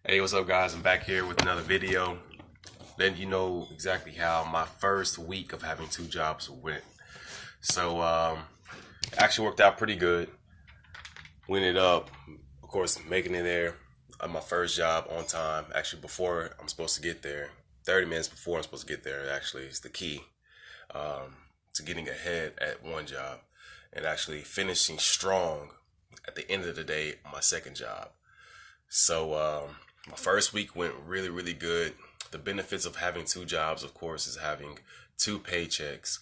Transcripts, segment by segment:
Hey, what's up, guys? I'm back here with another video. Then you know exactly how my first week of having two jobs went. So, actually worked out pretty good. We ended up, of course, making it there on my first job on time. Actually, before I'm supposed to get there, 30 minutes before I'm supposed to get there, actually, is the key to getting ahead at one job and actually finishing strong at the end of the day on my second job. So my first week went really, really good. The benefits of having two jobs, of course, is having two paychecks.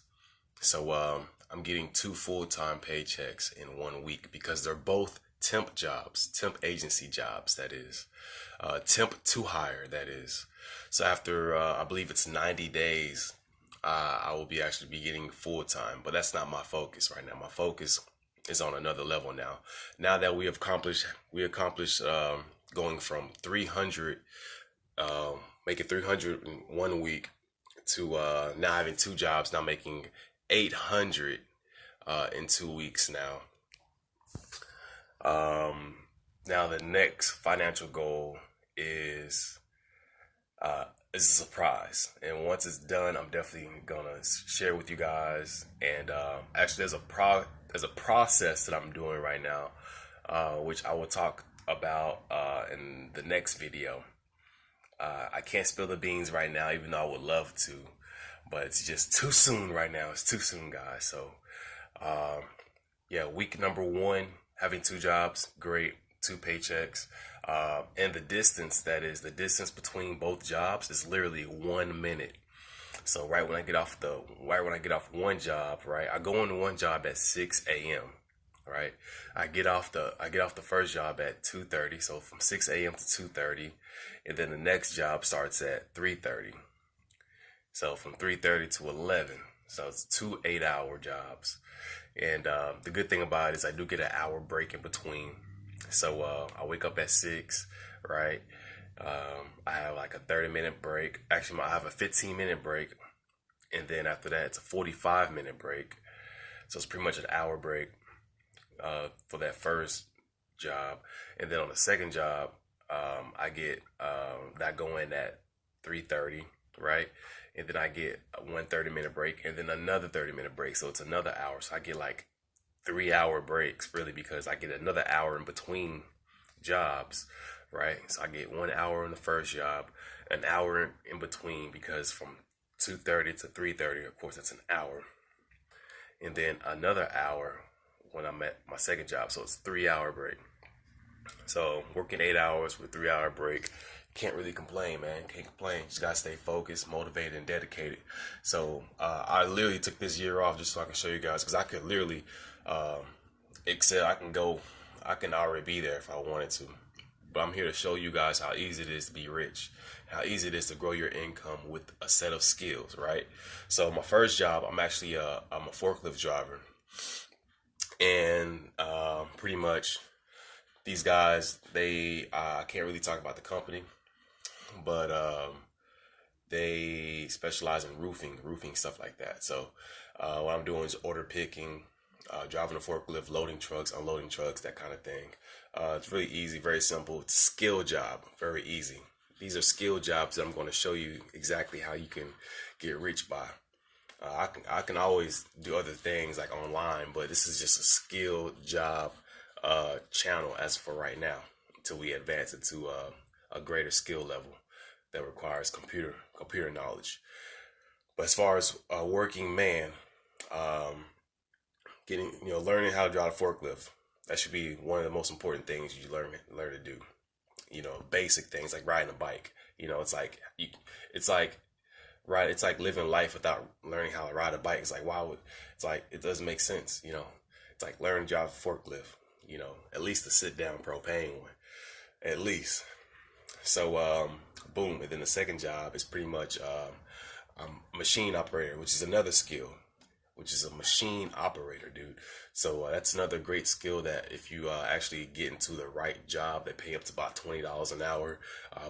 So I'm getting two full-time paychecks in 1 week because they're both temp jobs, temp agency jobs, that is. Temp to hire, that is. So after, I believe it's 90 days, I will be actually be getting full-time. But that's not my focus right now. My focus is on another level now. Now that we accomplished going from 300, making 300 in 1 week to now having two jobs, now making 800 in 2 weeks now. Now the next financial goal is is a surprise, and once it's done, I'm definitely gonna share with you guys. And actually, there's a process that I'm doing right now, which I will talk about in the next video. I can't spill the beans right now, even though I would love to, but it's just too soon right now. It's too soon, guys. So, yeah, week number one, having two jobs, great, two paychecks. And the distance, that is, the distance between both jobs is literally 1 minute. So right when I get off one job, right, I go into one job at 6 a.m. Right, I get off the first job at 2:30. So from 6 a.m. to 2:30, and then the next job starts at 3:30. So from 3:30 to 11. So it's two 8-hour jobs. And the good thing about it is I do get an hour break in between. So I wake up at 6, right? I have like a 30-minute break. Actually, I have a 15-minute break. And then after that, it's a 45-minute break. So it's pretty much an hour break for that first job. And then on the second job, I get that going at 3:30, right? And then I get one 30-minute break and then another 30-minute break. So it's another hour. So I get like 3-hour breaks, really, because I get another hour in between jobs, right? So I get 1 hour in the first job, an hour in between, because from 2:30 to 3:30, of course, that's an hour. And then another hour when I'm at my second job. So it's 3-hour break. So working 8 hours with 3-hour break, can't really complain, man. Can't complain. Just gotta stay focused, motivated, and dedicated. So I literally took this year off just so I can show you guys, because I could literally excel. I can already be there if I wanted to. But I'm here to show you guys how easy it is to be rich, how easy it is to grow your income with a set of skills, right? So my first job, I'm a forklift driver, and pretty much these guys, they I can't really talk about the company, but they specialize in roofing stuff like that. So what I'm doing is order picking, driving a forklift, loading trucks, unloading trucks, that kind of thing. It's really easy, very simple. It's a skill job, very easy. These are skill jobs that I'm going to show you exactly how you can get rich by. I can always do other things like online, but this is just a skill job channel as for right now, until we advance into a greater skill level that requires computer knowledge. But as far as a working man, learning how to drive a forklift, that should be one of the most important things you learn to do. Basic things like riding a bike. It's like living life without learning how to ride a bike. It's like, it's like, it doesn't make sense. It's like learning to drive a forklift. At least the sit down propane one, at least. So boom. And then the second job is pretty much machine operator, which is another skill, which is a machine operator, dude. So that's another great skill that if you actually get into the right job, they pay up to about $20 an hour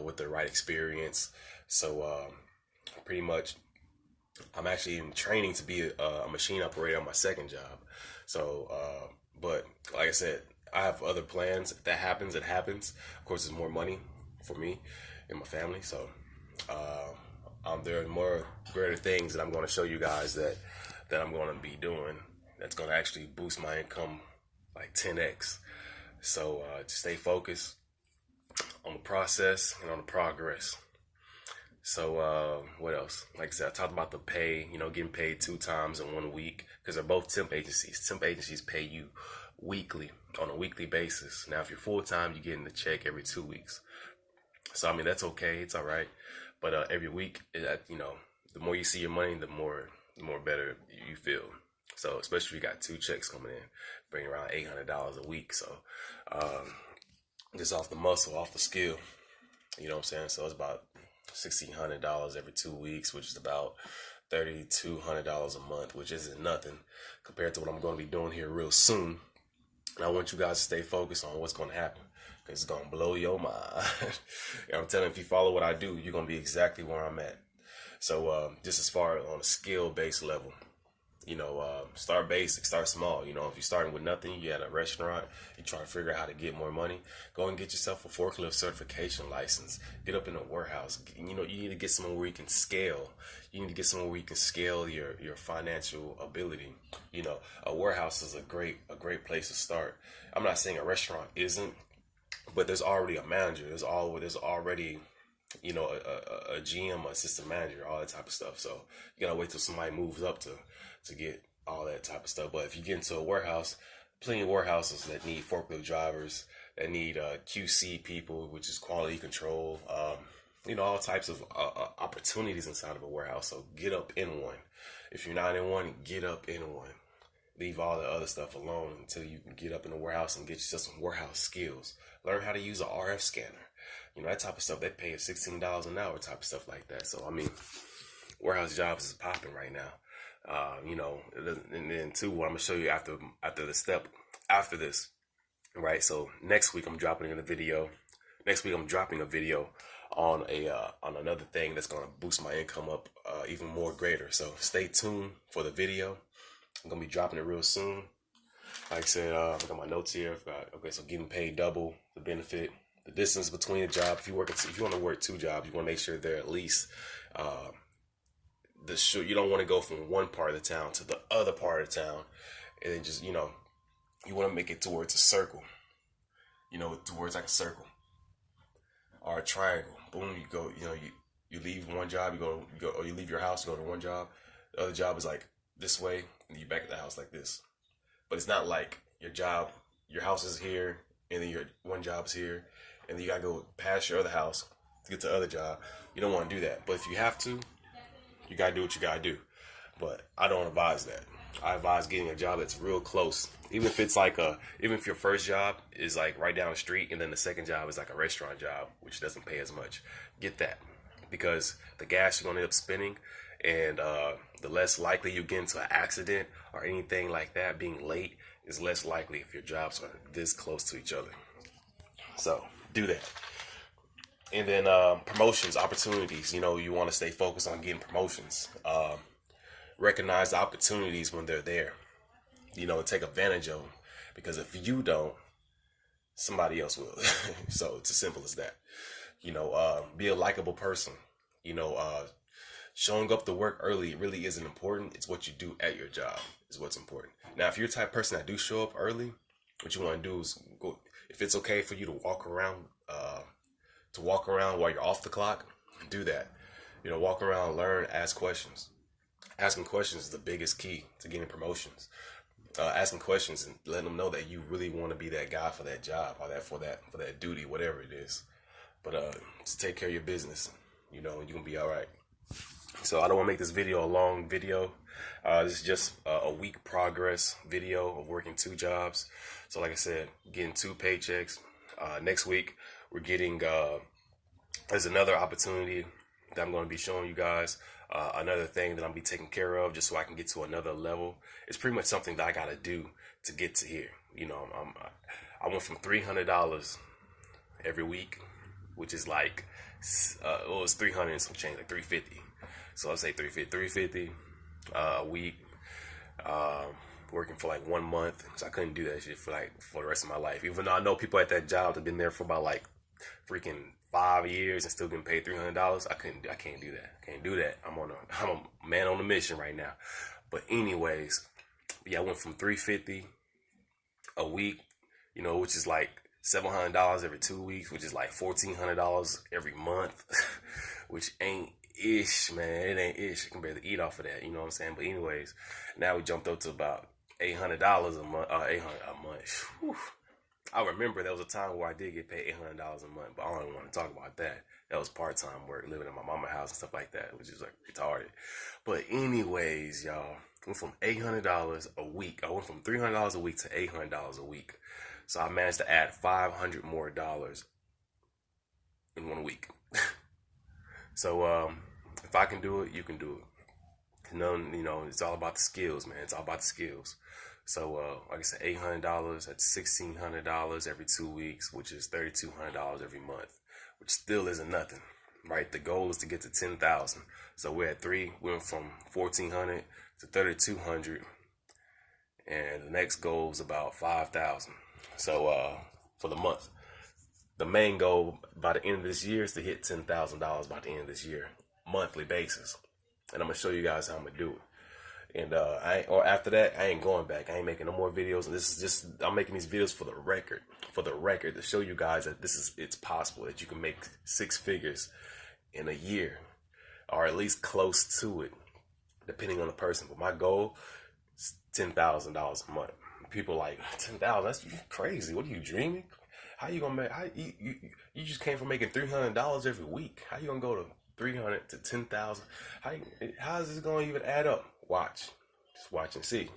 with the right experience. So pretty much, I'm actually in training to be a machine operator on my second job. So, but like I said, I have other plans. If that happens, it happens. Of course, there's more money for me and my family. So there are more greater things that I'm going to show you guys that I'm going to be doing that's going to actually boost my income like 10x. So just stay focused on the process and on the progress. So what else? Like I said, I talked about the pay, getting paid 2 times in 1 week, because they're both temp agencies. Temp agencies pay you weekly, on a weekly basis. Now, if you're full-time, you're getting the check every 2 weeks. So, I mean, that's okay. It's all right. But every week, the more you see your money, the more better you feel. So, especially if you got 2 checks coming in, bring around $800 a week. So, just off the muscle, off the skill, you know what I'm saying? So, it's about $1,600 every 2 weeks, which is about $3,200 a month, which isn't nothing compared to what I'm going to be doing here real soon. And I want you guys to stay focused on what's going to happen, because it's going to blow your mind. I'm telling you, if you follow what I do, you're going to be exactly where I'm at. So just as far on a skill-based level, start basic, start small. If you're starting with nothing, you at a restaurant, you try to figure out how to get more money, go and get yourself a forklift certification license. Get up in a warehouse. You need to get somewhere where you can scale. You need to get somewhere where you can scale your financial ability. A warehouse is a great place to start. I'm not saying a restaurant isn't, but there's already a manager. There's already a GM, assistant manager, all that type of stuff. So you gotta wait till somebody moves up to get all that type of stuff. But if you get into a warehouse, plenty of warehouses that need forklift drivers, that need QC people, which is quality control, all types of opportunities inside of a warehouse. So get up in one. If you're not in one, get up in one. Leave all the other stuff alone until you can get up in the warehouse and get yourself some warehouse skills. Learn how to use an RF scanner. That type of stuff. They pay $16 an hour, type of stuff like that. So, I mean, warehouse jobs is popping right now. And then too, what I'm gonna show you after the step after this, right? So next week I'm dropping a video on on another thing that's gonna boost my income up even more greater. So stay tuned for the video. I'm gonna be dropping it real soon. Like I said, I got my notes here. So getting paid double, the benefit, the distance between a job. If you want to work 2 jobs, you want to make sure they're at least you don't want to go from one part of the town to the other part of the town, and then just you want to make it towards a circle, towards like a circle or a triangle. Boom, you go, you leave one job, you go, or you leave your house, you go to one job. The other job is like this way, and you back at the house like this. But it's not like your house is here, and then your one job is here, and then you gotta go past your other house to get to the other job. You don't want to do that. But if you have to, you gotta do what you gotta do. But I don't advise that. I advise getting a job that's real close. Even if your first job is like right down the street, and then the second job is like a restaurant job, which doesn't pay as much. Get that, because the gas you're gonna end up spending, and the less likely you get into an accident or anything like that, being late is less likely if your jobs are this close to each other. So do that. And then promotions, opportunities. You want to stay focused on getting promotions. Recognize the opportunities when they're there. Take advantage of them, because if you don't, somebody else will. So it's as simple as that. Be a likable person. Showing up to work early really isn't important. It's what you do at your job is what's important. Now, if you're the type of person that do show up early, what you want to do is go. If it's okay for you to walk around while you're off the clock, do that. Walk around, learn, ask questions. Asking questions is the biggest key to getting promotions. Asking questions and letting them know that you really want to be that guy for that job, or for that duty, whatever it is. But just take care of your business, and you're gonna be all right. So I don't want to make this video a long video. This is just a week progress video of working 2 jobs. So like I said, getting 2 paychecks. Next week we're getting there's another opportunity that I'm going to be showing you guys. Another thing that I'm be taking care of, just so I can get to another level. It's pretty much something that I got to do to get to here. I went from $300 every week, which is like it was 300 and some change, like 350. So I'll say 350 a week. Working for like 1 month, so I couldn't do that shit for the rest of my life. Even though I know people at that job that have been there for about like freaking 5 years and still getting paid $300. I can't do that. I can't do that. I'm a man on a mission right now. But anyways, yeah, I went from 350 a week, which is like $700 every 2 weeks, which is like $1,400 every month, which ain't ish, man. It ain't ish. You can barely eat off of that. You know what I'm saying? But anyways, now we jumped up to about $800 a month. $800 a month. Whew. I remember there was a time where I did get paid $800 a month, but I don't even want to talk about that. That was part-time work, living in my mama's house and stuff like that, which is like retarded. But anyways, y'all, went from $800 a week. I went from $300 a week to $800 a week. So I managed to add $500 more in 1 week. So if I can do it, you can do it. It's all about the skills, man. It's all about the skills. So like I said, $800, that's $1,600 every 2 weeks, which is $3,200 every month, which still isn't nothing, right? The goal is to get to 10,000. So we're at we went from 1,400 to 3,200, and the next goal is about 5,000. So for the month, the main goal by the end of this year is to hit $10,000 by the end of this year, monthly basis. And I'm gonna show you guys how I'm gonna do it. And after that, I ain't going back. I ain't making no more videos. And this is just, I'm making these videos for the record, to show you guys that it's possible that you can make 6 figures in a year, or at least close to it, depending on the person. But my goal is $10,000 a month. People like, 10,000, that's crazy. What are you dreaming? How you gonna make? You just came from making $300 every week. How you gonna go to 300 to 10,000? How is this gonna even add up? Just watch and see.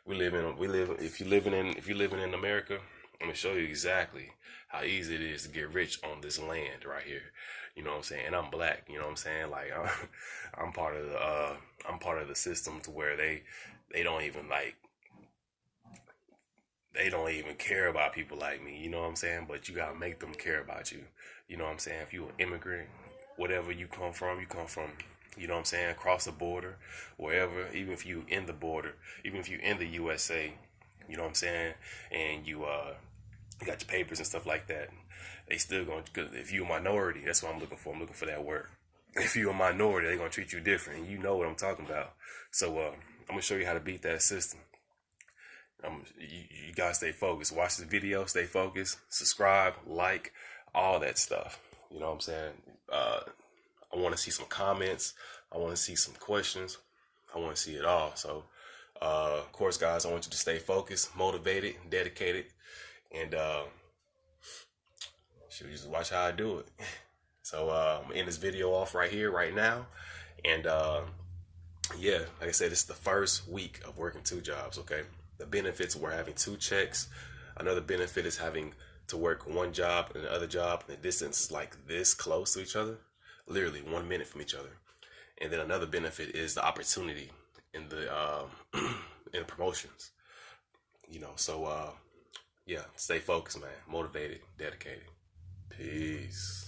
If you're living in America, I'm gonna show you exactly how easy it is to get rich on this land right here. You know what I'm saying? And I'm black. You know what I'm saying? Like I'm part of the system to where they don't even care about people like me. You know what I'm saying? But you gotta make them care about you. You know what I'm saying? If you're an immigrant, whatever you come from, you know what I'm saying, across the border, wherever, even if you in the border, even if you in the USA, you know what I'm saying, and you got your papers and stuff like that, they still gonna, if you a minority, that's what I'm looking for. I'm looking for that word. If you a minority, they're gonna treat you different, and you know what I'm talking about. So I'm gonna show you how to beat that system. You guys stay focused. Watch the video, stay focused, subscribe, like, all that stuff. You know what I'm saying? I want to see some comments. I want to see some questions. I want to see it all. So, of course, guys, I want you to stay focused, motivated, dedicated, and just watch how I do it. So, I'm going to end this video off right here, right now. And, yeah, like I said, it's the first week of working 2 jobs, okay? The benefits were having 2 checks. Another benefit is having to work 1 job and the other job, and the distance is like this close to each other. Literally 1 minute from each other. And then another benefit is the opportunity in the in promotions. So yeah, stay focused, man. Motivated, dedicated. Peace.